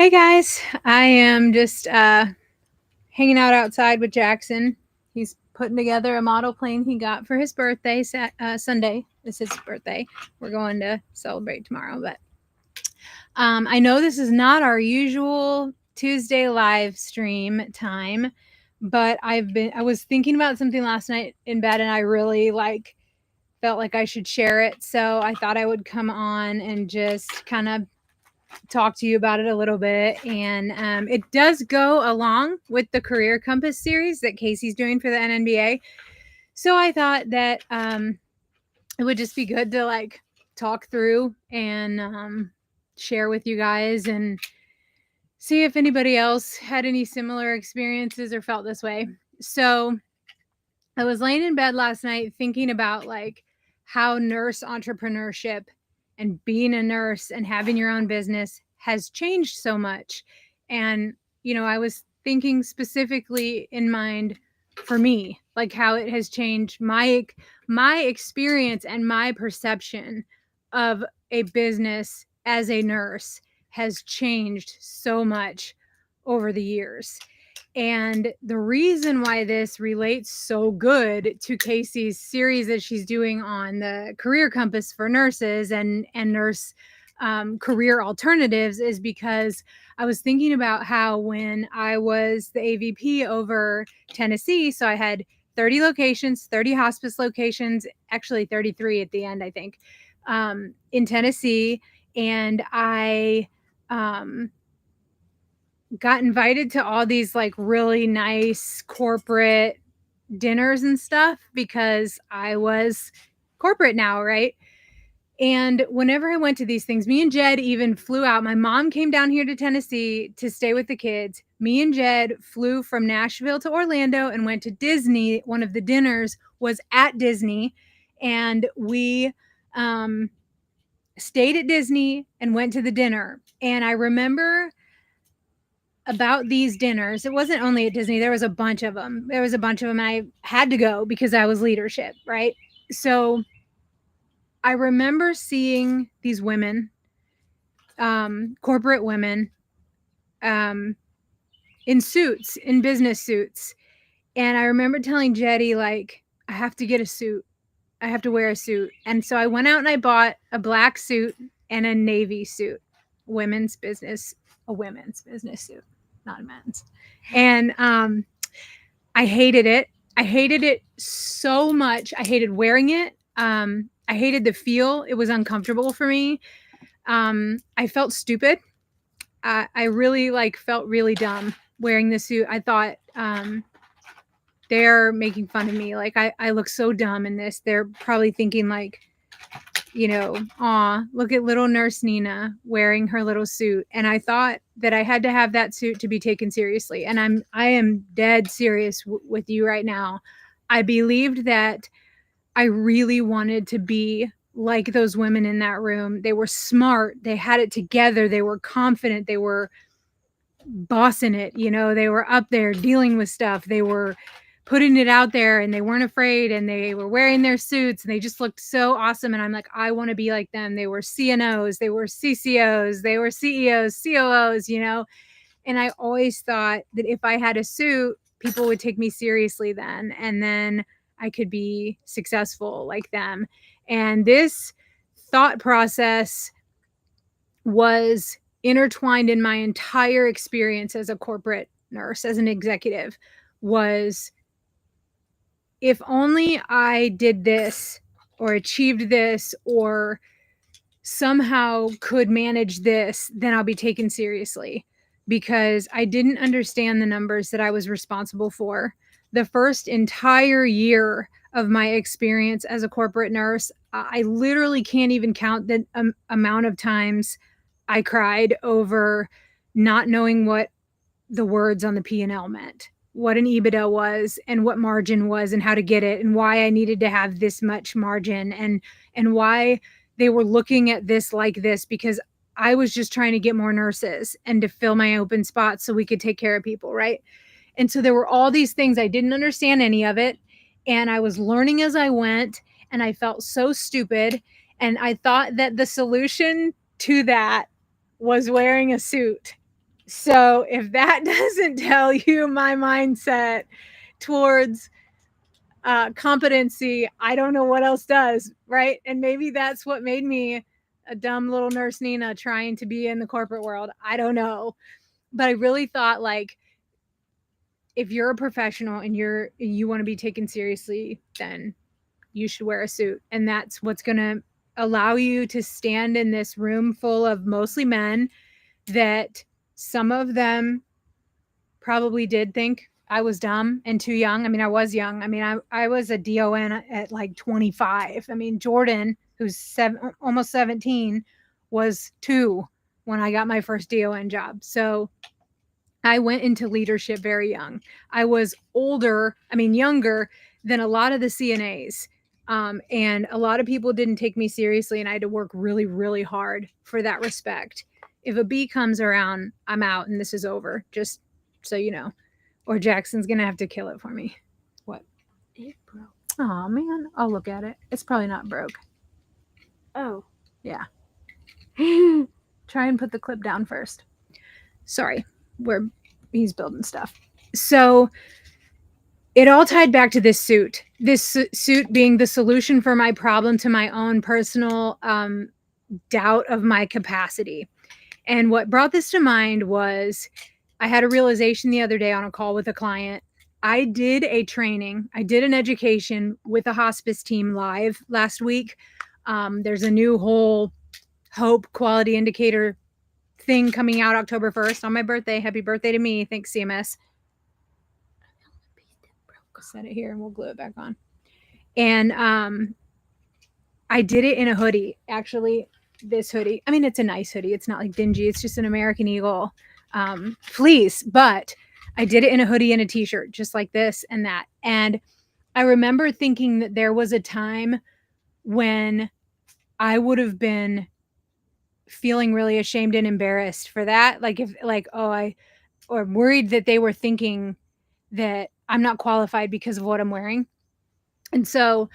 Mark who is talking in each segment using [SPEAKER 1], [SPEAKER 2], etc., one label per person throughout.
[SPEAKER 1] Hey guys, I am just hanging out outside with Jackson. He's putting together a model plane he got for his birthday. Sunday is his birthday. We're going to celebrate tomorrow, but I know this is not our usual Tuesday live stream time, but I was thinking about something last night in bed, and I really felt like I should share it. So I thought I would come on and just kind of talk to you about it a little bit. And it does go along with the Career Compass series that Casey's doing for the NNBA. So I thought that it would just be good to talk through and share with you guys and see if anybody else had any similar experiences or felt this way. So I was laying in bed last night thinking about how nurse entrepreneurship and being a nurse and having your own business has changed so much. And, I was thinking specifically in mind for me, like how it has changed my experience and my perception of a business as a nurse has changed so much over the years. And the reason why this relates so good to Casey's series that she's doing on the Career Compass for nurses and nurse career alternatives is because I was thinking about how when I was the AVP over Tennessee, so I had 30 locations, 30 hospice locations, actually 33 at the end, I think, in Tennessee. And I got invited to all these really nice corporate dinners and stuff because I was corporate now, right? And whenever I went to these things, me and Jed even flew out. My mom came down here to Tennessee to stay with the kids. Me and Jed flew from Nashville to Orlando and went to Disney. One of the dinners was at Disney, and we stayed at Disney and went to the dinner. And I remember about these dinners, it wasn't only at Disney, there was a bunch of them. And I had to go because I was leadership, right? So I remember seeing these women, corporate women, in suits, in business suits. And I remember telling Jetty, I have to get a suit. I have to wear a suit. And so I went out and I bought a black suit and a navy suit, a women's business suit, not a men's. And I hated it. I hated it so much. I hated wearing it. I hated the feel. It was uncomfortable for me. I felt stupid. I really felt really dumb wearing the suit. I thought they're making fun of me. I look so dumb in this. They're probably thinking aw, look at little nurse Nina wearing her little suit. And I thought that I had to have that suit to be taken seriously. And I am dead serious with you right now. I believed that I really wanted to be like those women in that room. They were smart. They had it together. They were confident. They were bossing it. They were up there dealing with stuff. They were putting it out there and they weren't afraid and they were wearing their suits and they just looked so awesome. And I'm like, I want to be like them. They were CNOs, they were CCOs, they were CEOs, COOs, And I always thought that if I had a suit, people would take me seriously then. And then I could be successful like them. And this thought process was intertwined in my entire experience as a corporate nurse, as an executive, was if only I did this or achieved this or somehow could manage this, then I'll be taken seriously, because I didn't understand the numbers that I was responsible for. The first entire year of my experience as a corporate nurse, I literally can't even count the amount of times I cried over not knowing what the words on the P&L meant, what an EBITDA was and what margin was and how to get it and why I needed to have this much margin and why they were looking at this like this, because I was just trying to get more nurses and to fill my open spots so we could take care of people, right? And so there were all these things. I didn't understand any of it. And I was learning as I went, and I felt so stupid. And I thought that the solution to that was wearing a suit. So if that doesn't tell you my mindset towards competency, I don't know what else does, right? And maybe that's what made me a dumb little nurse Nina trying to be in the corporate world. I don't know. But I really thought, like, if you're a professional and you want to be taken seriously, then you should wear a suit. And that's what's going to allow you to stand in this room full of mostly men that some of them probably did think I was dumb and too young. I mean, I was young. I mean, I was a DON at like 25. I mean, Jordan, who's almost 17, was 2 when I got my first DON job. So I went into leadership very young. I was younger than a lot of the CNAs. And a lot of people didn't take me seriously, and I had to work really, really hard for that respect. If a B comes around, I'm out and this is over, just so you know. Or Jackson's going to have to kill it for me. What?
[SPEAKER 2] It broke.
[SPEAKER 1] Oh, man. I'll look at it. It's probably not broke.
[SPEAKER 2] Oh.
[SPEAKER 1] Yeah. Try and put the clip down first. Sorry. He's building stuff. So it all tied back to this suit. This suit being the solution for my problem to my own personal doubt of my capacity. And what brought this to mind was I had a realization the other day on a call with a client. I did a training, I did an education with a hospice team live last week. There's a new whole hope quality indicator thing coming out October 1st on my birthday. Happy birthday to me. Thanks, CMS. I'll set it here and we'll glue it back on. And I did it in a hoodie. Actually, this hoodie. I mean, it's a nice hoodie. It's not like dingy. It's just an American Eagle fleece. But I did it in a hoodie and a t-shirt, just like this and that. And I remember thinking that there was a time when I would have been feeling really ashamed and embarrassed for that. Like if like, or worried that they were thinking that I'm not qualified because of what I'm wearing. And so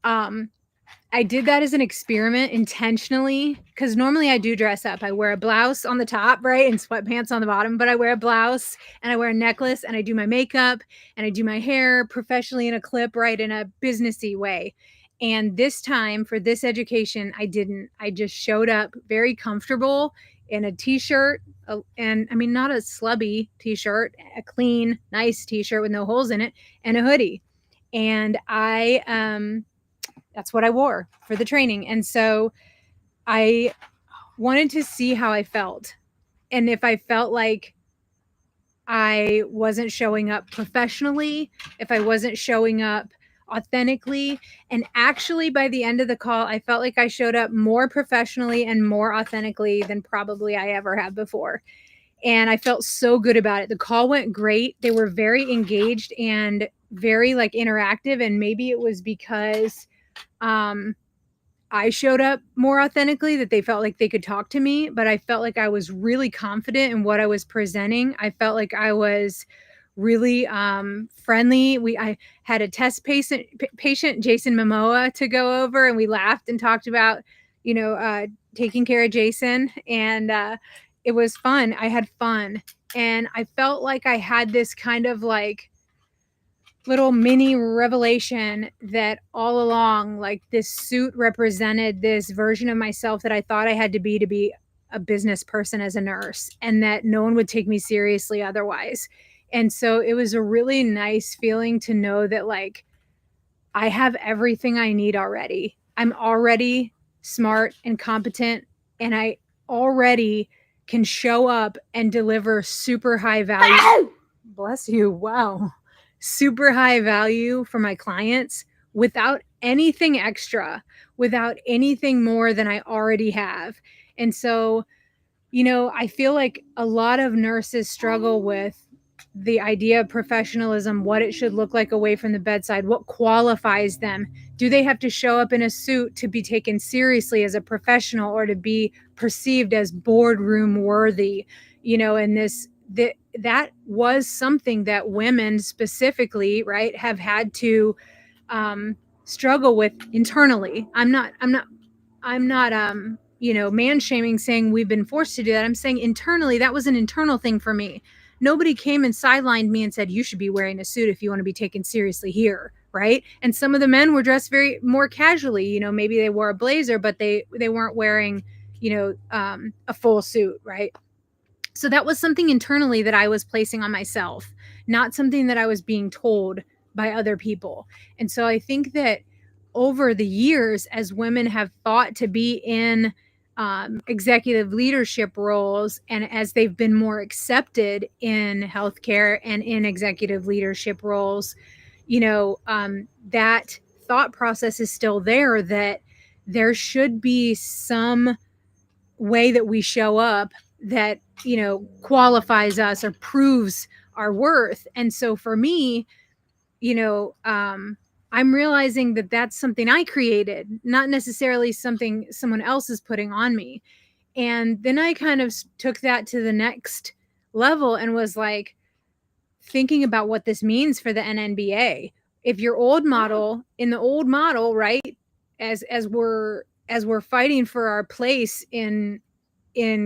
[SPEAKER 1] I did that as an experiment intentionally because normally I do dress up. I wear a blouse on the top, right, and sweatpants on the bottom, but I wear a blouse and I wear a necklace and I do my makeup and I do my hair professionally in a clip, right, in a businessy way. And this time for this education, I didn't. I just showed up very comfortable in a t-shirt, and I mean, not a slubby t-shirt, a clean, nice t-shirt with no holes in it, and a hoodie. And that's what I wore for the training. And so I wanted to see how I felt. And if I felt like I wasn't showing up professionally, if I wasn't showing up authentically. And actually, by the end of the call, I felt like I showed up more professionally and more authentically than probably I ever have before. And I felt so good about it. The call went great. They were very engaged and very like interactive. And maybe it was because I showed up more authentically, that they felt like they could talk to me, but I felt like I was really confident in what I was presenting. I felt like I was really friendly. I had a test patient, Jason Momoa, to go over, and we laughed and talked about, taking care of Jason, and it was fun. I had fun, and I felt like I had this kind of like little mini revelation that all along, like, this suit represented this version of myself that I thought I had to be a business person as a nurse, and that no one would take me seriously otherwise. And so it was a really nice feeling to know that, like, I have everything I need already. I'm already smart and competent, and I already can show up and deliver super high value. Bless you. Wow. Super high value for my clients without anything extra, without anything more than I already have. And so, I feel like a lot of nurses struggle with the idea of professionalism, what it should look like away from the bedside, what qualifies them. Do they have to show up in a suit to be taken seriously as a professional or to be perceived as boardroom worthy? And that was something that women specifically, right, have had to struggle with internally. I'm not man shaming, saying we've been forced to do that. I'm saying internally, that was an internal thing for me. Nobody came and sidelined me and said, you should be wearing a suit if you want to be taken seriously here. Right. And some of the men were dressed very more casually, maybe they wore a blazer, but they weren't wearing, a full suit. Right. So that was something internally that I was placing on myself, not something that I was being told by other people. And so I think that over the years, as women have fought to be in executive leadership roles, and as they've been more accepted in healthcare and in executive leadership roles, that thought process is still there, that there should be some way that we show up that qualifies us or proves our worth. And so for me, I'm realizing that that's something I created, not necessarily something someone else is putting on me. And then I kind of took that to the next level and was like thinking about what this means for the NNBA. If your old model, in the old model, right, as we're fighting for our place in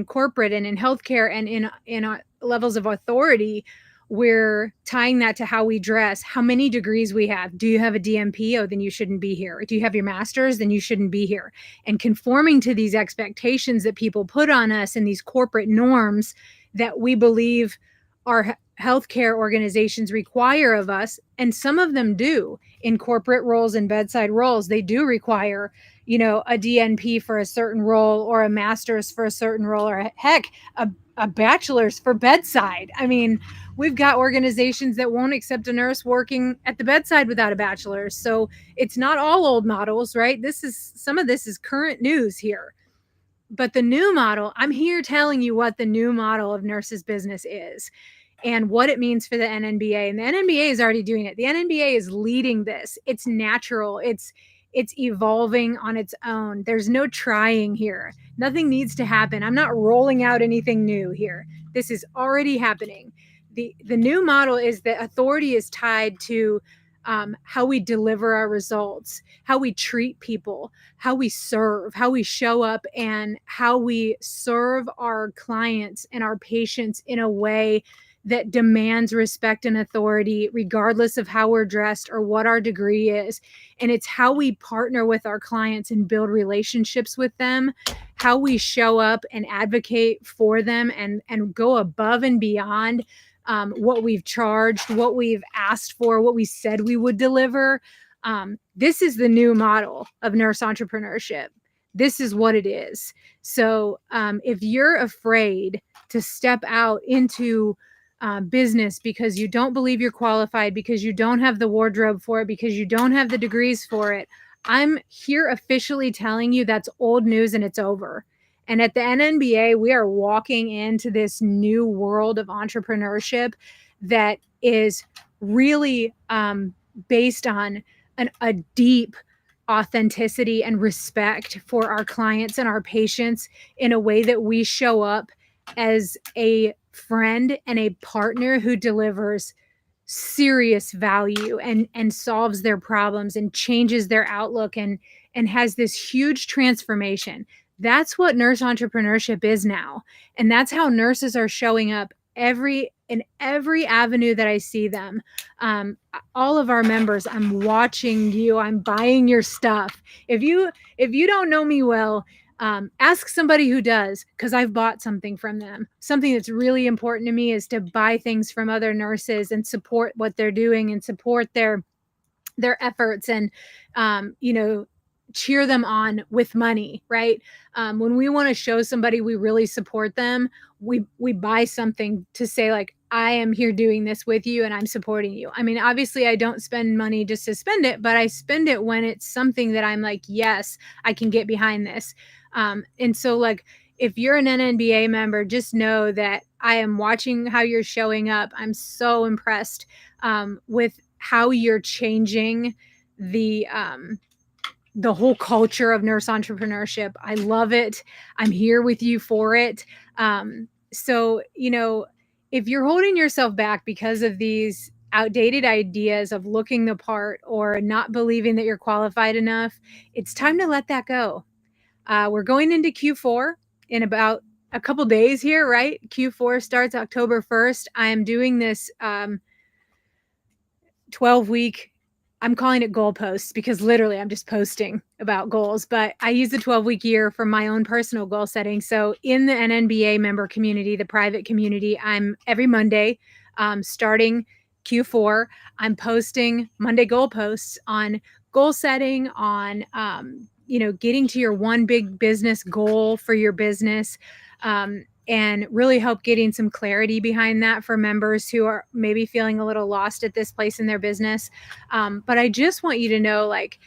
[SPEAKER 1] corporate and in healthcare and in levels of authority, we're tying that to how we dress, how many degrees we have. Do you have a DMP? Oh, then you shouldn't be here. Do you have your master's? Then you shouldn't be here. And conforming to these expectations that people put on us and these corporate norms that we believe our healthcare organizations require of us. And some of them do in corporate roles and bedside roles. They do require a DNP for a certain role, or a master's for a certain role, or heck, a bachelor's for bedside. I mean, we've got organizations that won't accept a nurse working at the bedside without a bachelor's. So it's not all old models, right? Some of this is current news here. But the new model, I'm here telling you what the new model of nurses business is and what it means for the NNBA. And the NNBA is already doing it. The NNBA is leading this. It's natural. It's evolving on its own. There's no trying here. Nothing needs to happen. I'm not rolling out anything new here. This is already happening. The new model is that authority is tied to how we deliver our results, how we treat people, how we serve, how we show up, and how we serve our clients and our patients in a way that demands respect and authority, regardless of how we're dressed or what our degree is. And it's how we partner with our clients and build relationships with them, how we show up and advocate for them and go above and beyond what we've charged, what we've asked for, what we said we would deliver. This is the new model of nurse entrepreneurship. This is what it is. So if you're afraid to step out into business because you don't believe you're qualified, because you don't have the wardrobe for it, because you don't have the degrees for it, I'm here officially telling you that's old news and it's over. And at the NNBA, we are walking into this new world of entrepreneurship that is really based on a deep authenticity and respect for our clients and our patients, in a way that we show up as a friend and a partner who delivers serious value and solves their problems and changes their outlook and has this huge transformation. That's what nurse entrepreneurship is now. And that's how nurses are showing up in every avenue that I see them. All of our members, I'm watching you, I'm buying your stuff. If you don't know me well, ask somebody who does, because I've bought something from them. Something that's really important to me is to buy things from other nurses and support what they're doing and support their efforts, and cheer them on with money, right? When we want to show somebody we really support them, we buy something to say, like, I am here doing this with you and I'm supporting you. I mean, obviously I don't spend money just to spend it, but I spend it when it's something that I'm like, yes, I can get behind this. And so, like, if you're an NNBA member, just know that I am watching how you're showing up. I'm so impressed with how you're changing the whole culture of nurse entrepreneurship. I love it. I'm here with you for it. So, if you're holding yourself back because of these outdated ideas of looking the part or not believing that you're qualified enough, it's time to let that go. We're going into Q4 in about a couple days here, right? Q4 starts October 1st. I am doing this 12-week, I'm calling it goalposts because literally I'm just posting about goals, but I use the 12-week year for my own personal goal setting. So in the NNBA member community, the private community, I'm every Monday, starting Q4, I'm posting Monday goalposts on goal setting, on getting to your one big business goal for your business. And really help getting some clarity behind that for members who are maybe feeling a little lost at this place in their business. But I just want you to know, like,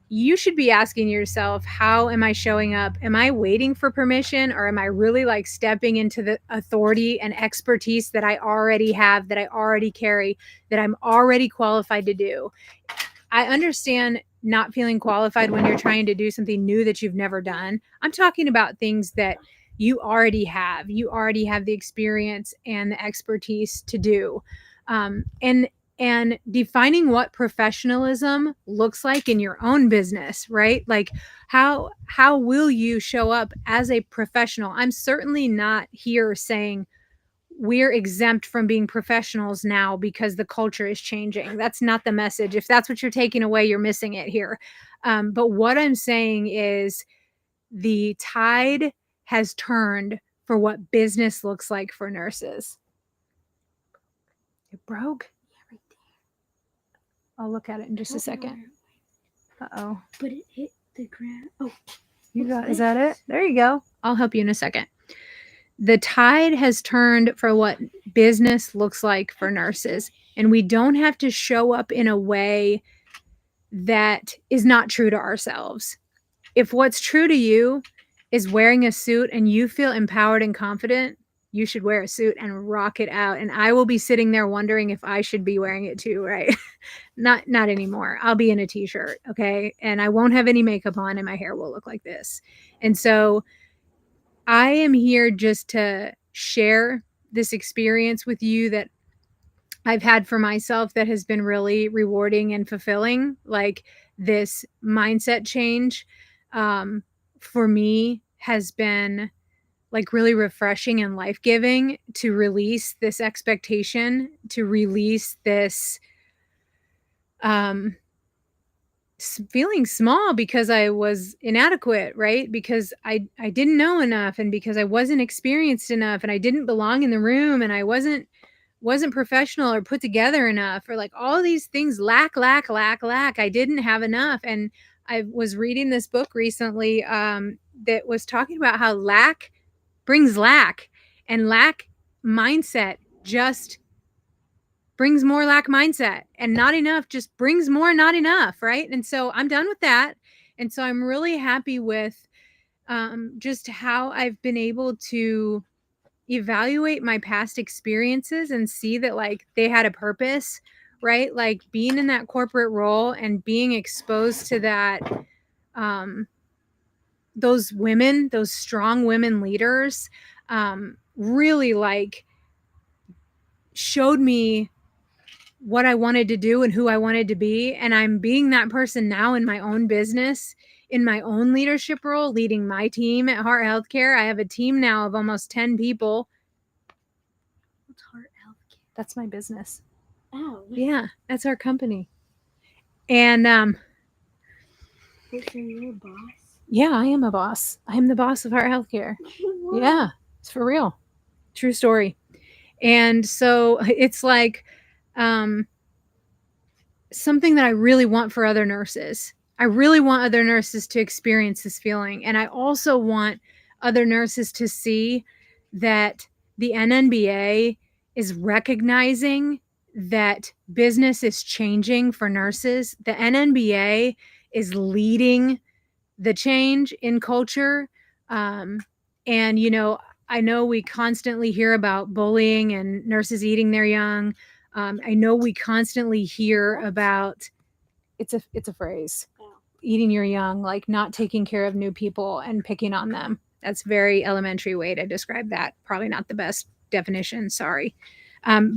[SPEAKER 1] you should be asking yourself, how am I showing up? Am I waiting for permission, or am I really like stepping into the authority and expertise that I already have, that I already carry, that I'm already qualified to do? I understand not feeling qualified when you're trying to do something new that you've never done. I'm talking about things that you already have. You already have the experience and the expertise to do. And defining what professionalism looks like in your own business, right? Like how will you show up as a professional? I'm certainly not here saying we're exempt from being professionals now because the culture is changing. That's not the message. If that's what you're taking away, you're missing it here. But what I'm saying is the tide has turned for what business looks like for nurses. It broke?
[SPEAKER 2] Yeah, right there.
[SPEAKER 1] I'll look at it in just a second. Uh-oh.
[SPEAKER 2] But it hit the ground. Oh,
[SPEAKER 1] Is that it? There you go. I'll help you in a second. The tide has turned for what business looks like for nurses. And we don't have to show up in a way that is not true to ourselves. If what's true to you is wearing a suit and you feel empowered and confident, you should wear a suit and rock it out. And I will be sitting there wondering if I should be wearing it too, right? Not anymore. I'll be in a t-shirt, okay? And I won't have any makeup on and my hair will look like this. And so I am here just to share this experience with you that I've had for myself that has been really rewarding and fulfilling. Like, this mindset change for me has been like really refreshing and life-giving, to release this expectation, to release this feeling small because I was inadequate, right? Because I didn't know enough, and because I wasn't experienced enough, and I didn't belong in the room, and I wasn't professional or put together enough, or like all these things, lack. I didn't have enough. And I was reading this book recently that was talking about how lack brings lack, and lack mindset just brings more lack mindset, and not enough just brings more not enough, right? And so I'm done with that. And so I'm really happy with just how I've been able to evaluate my past experiences and see that like they had a purpose, right? Like being in that corporate role and being exposed to that, those women, those strong women leaders, really like showed me what I wanted to do and who I wanted to be. And I'm being that person now in my own business, in my own leadership role, leading my team at Heart Healthcare. I have a team now of almost 10 people.
[SPEAKER 2] What's Heart Healthcare?
[SPEAKER 1] That's my business.
[SPEAKER 2] Oh.
[SPEAKER 1] Yeah, that's our company. And
[SPEAKER 2] So you're a boss?
[SPEAKER 1] yeah, I am a boss. I am the boss of Heart Healthcare. Yeah, it's for real. True story. And so it's like something that I really want for other nurses. I really want other nurses to experience this feeling. And I also want other nurses to see that the NNBA is recognizing that business is changing for nurses. The NNBA is leading the change in culture. And, you know, I know we constantly hear about bullying and nurses eating their young. I know we constantly hear about, it's a phrase, eating your young, like not taking care of new people and picking on them. That's a very elementary way to describe that. Probably not the best definition, sorry.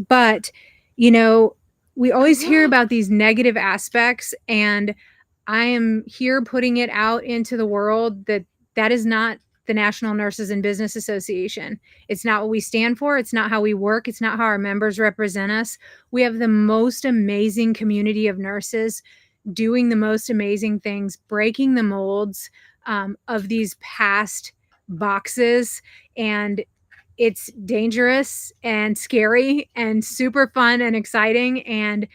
[SPEAKER 1] But, you know, we always hear about these negative aspects, and I am here putting it out into the world that That is not the National Nurses in Business Association. It's not what we stand for. It's not how we work. It's not how our members represent us. We have the most amazing community of nurses doing the most amazing things, breaking the molds of these past boxes. And it's dangerous and scary and super fun and exciting. And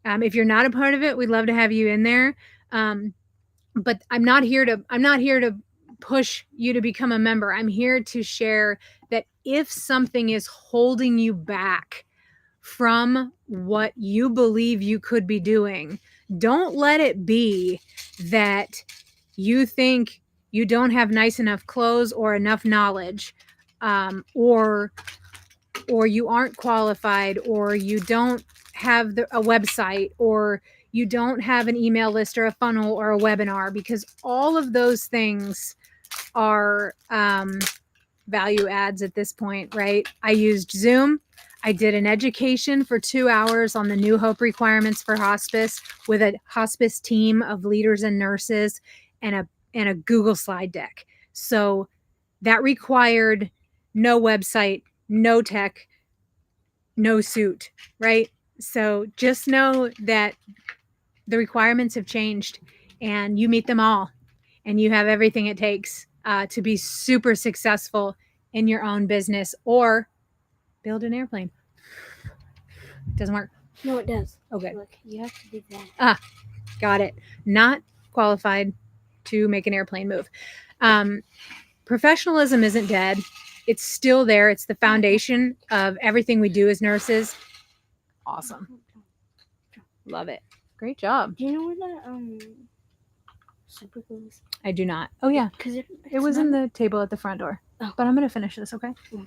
[SPEAKER 1] if you're not a part of it, we'd love to have you in there. But I'm not here to push you to become a member. I'm here to share that if something is holding you back from what you believe you could be doing, don't let it be that you think you don't have nice enough clothes or enough knowledge, or you aren't qualified, or you don't have a website, or you don't have an email list or a funnel or a webinar, because all of those things are value adds at this point, right? I used Zoom. I did an education for 2 hours on the New Hope requirements for hospice with a hospice team of leaders and nurses, and a Google slide deck. So that required no website, no tech, no suit, right? So just know that the requirements have changed, and you meet them all, and you have everything it takes to be super successful in your own business or build an airplane. Doesn't work.
[SPEAKER 2] No, it does.
[SPEAKER 1] Okay.
[SPEAKER 2] Look, you have to do that.
[SPEAKER 1] Got it. Not qualified to make an airplane move. Professionalism isn't dead. It's still there. It's the foundation of everything we do as nurses. Awesome. Love it. Great job.
[SPEAKER 2] Do you know where that super glue is?
[SPEAKER 1] I do not. Oh yeah,
[SPEAKER 2] Because it
[SPEAKER 1] was in the table at the front door.
[SPEAKER 2] Oh.
[SPEAKER 1] But I'm going to finish this, okay?
[SPEAKER 2] Yeah.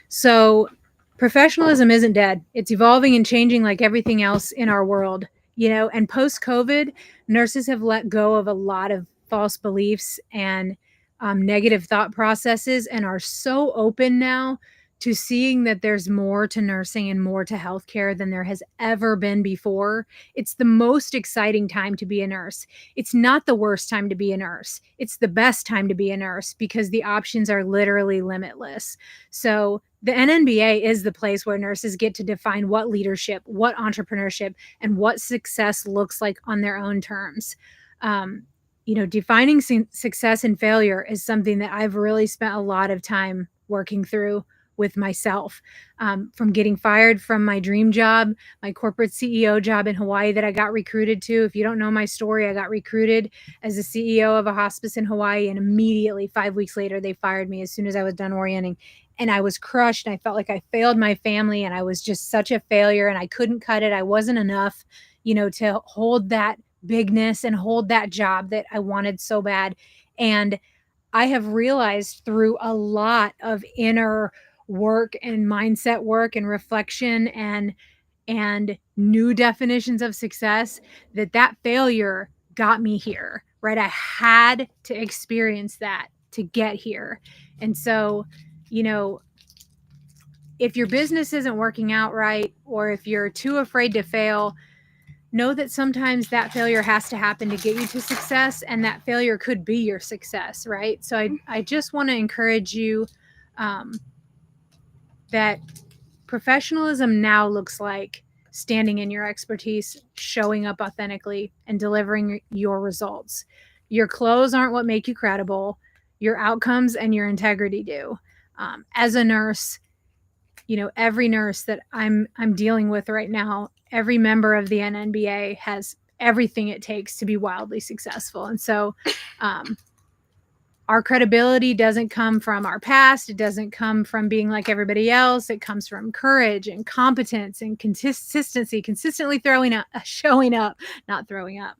[SPEAKER 1] So professionalism isn't dead. It's evolving and changing like everything else in our world, you know, and post-COVID, nurses have let go of a lot of false beliefs and negative thought processes, and are so open now to seeing that there's more to nursing and more to healthcare than there has ever been before. It's the most exciting time to be a nurse. It's not the worst time to be a nurse. It's the best time to be a nurse because the options are literally limitless. So the NNBA is the place where nurses get to define what leadership, what entrepreneurship, and what success looks like on their own terms. You know, defining success and failure is something that I've really spent a lot of time working through with myself, from getting fired from my dream job, my corporate CEO job in Hawaii that I got recruited to. If you don't know my story, I got recruited as the CEO of a hospice in Hawaii, and immediately 5 weeks later, they fired me as soon as I was done orienting. And I was crushed, and I felt like I failed my family, and I was just such a failure, and I couldn't cut it. I wasn't enough, you know, to hold that bigness and hold that job that I wanted so bad. And I have realized through a lot of inner work and mindset work and reflection and new definitions of success that failure got me here, right? I had to experience that to get here. And so, you know, if your business isn't working out right, or if you're too afraid to fail, know that sometimes that failure has to happen to get you to success, and that failure could be your success, right? So I just want to encourage you that professionalism now looks like standing in your expertise, showing up authentically, and delivering your results. Your clothes aren't what make you credible. Your outcomes and your integrity do. As a nurse, you know, every nurse that I'm dealing with right now, every member of the NNBA has everything it takes to be wildly successful. And so our credibility doesn't come from our past. It doesn't come from being like everybody else. It comes from courage and competence and consistency, consistently showing up, not throwing up.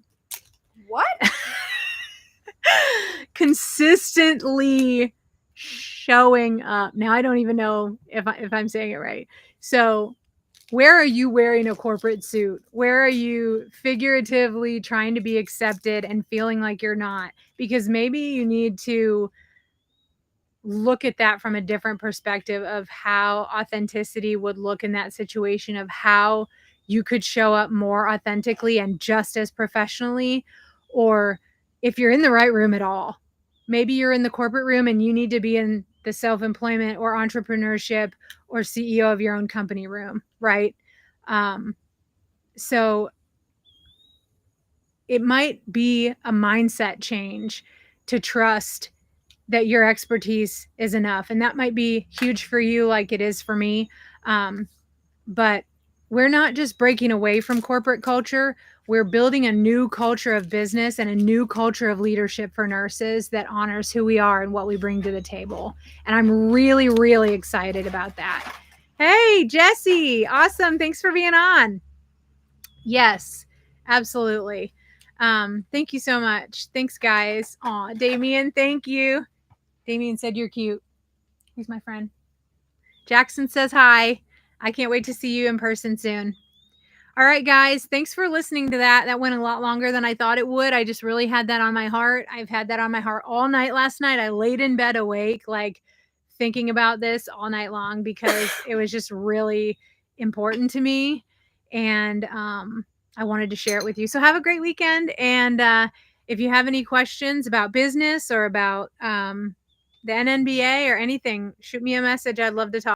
[SPEAKER 2] What?
[SPEAKER 1] Consistently showing up. Now I don't even know if I'm saying it right. So where are you wearing a corporate suit? Where are you figuratively trying to be accepted and feeling like you're not? Because maybe you need to look at that from a different perspective of how authenticity would look in that situation, of how you could show up more authentically and just as professionally, or if you're in the right room at all. maybe you're in the corporate room and you need to be in the self-employment or entrepreneurship or CEO of your own company room, right? So it might be a mindset change to trust that your expertise is enough. And that might be huge for you, like it is for me. But we're not just breaking away from corporate culture. We're building a new culture of business and a new culture of leadership for nurses that honors who we are and what we bring to the table. And I'm really, really excited about that. Hey, Jesse. Awesome. Thanks for being on. Yes, absolutely. Thank you so much. Thanks, guys. Aw, Damien, thank you. Damien said you're cute. He's my friend. Jackson says hi. I can't wait to see you in person soon. All right, guys, thanks for listening to that. That went a lot longer than I thought it would. I just really had that on my heart. I've had that on my heart all night last night. I laid in bed awake, like thinking about this all night long because it was just really important to me. And I wanted to share it with you. So have a great weekend. And if you have any questions about business or about the NNBA or anything, shoot me a message. I'd love to talk.